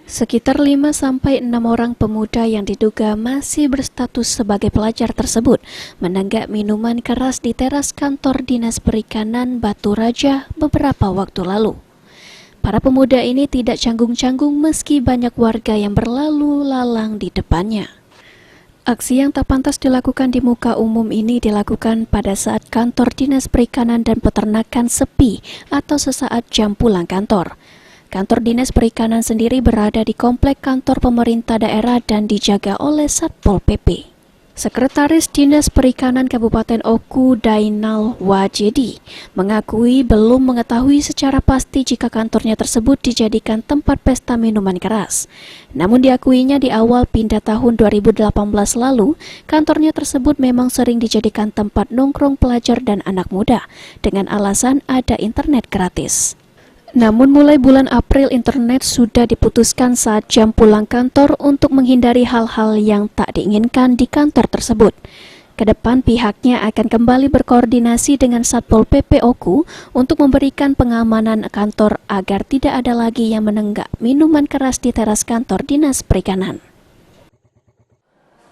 Sekitar 5-6 orang pemuda yang diduga masih berstatus sebagai pelajar tersebut menenggak minuman keras di teras kantor Dinas Perikanan Batu Raja beberapa waktu lalu. Para pemuda ini tidak canggung-canggung meski banyak warga yang berlalu lalang di depannya. Aksi yang tak pantas dilakukan di muka umum ini dilakukan pada saat kantor Dinas Perikanan dan Peternakan sepi atau sesaat jam pulang kantor. Kantor Dinas Perikanan sendiri berada di komplek kantor pemerintah daerah dan dijaga oleh Satpol PP. Sekretaris Dinas Perikanan Kabupaten Oku Dainal Wajedi mengakui belum mengetahui secara pasti jika kantornya tersebut dijadikan tempat pesta minuman keras. Namun diakuinya di awal pindah tahun 2018 lalu, kantornya tersebut memang sering dijadikan tempat nongkrong pelajar dan anak muda dengan alasan ada internet gratis. Namun mulai bulan April internet sudah diputuskan saat jam pulang kantor untuk menghindari hal-hal yang tak diinginkan di kantor tersebut. Kedepan pihaknya akan kembali berkoordinasi dengan Satpol PP Oku untuk memberikan pengamanan kantor agar tidak ada lagi yang menenggak minuman keras di teras kantor Dinas Perikanan.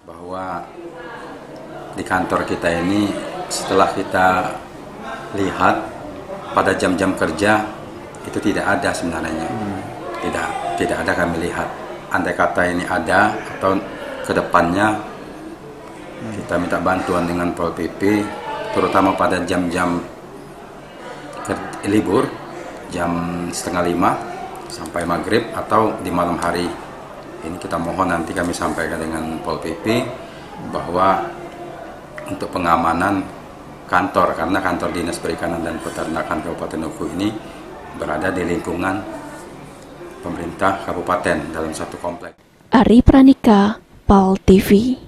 Bahwa di kantor kita ini setelah kita lihat pada jam-jam kerja itu tidak ada sebenarnya, tidak ada kami lihat. Andai kata ini ada atau kedepannya kita minta bantuan dengan Pol PP, terutama pada jam-jam libur, jam 4:30 sampai maghrib atau di malam hari. Ini kita mohon nanti kami sampaikan dengan Pol PP bahwa untuk pengamanan kantor, karena kantor Dinas Perikanan dan Peternakan Kabupaten Oku ini berada di lingkungan pemerintah kabupaten dalam satu komplek. Ari Pranika, PAL TV.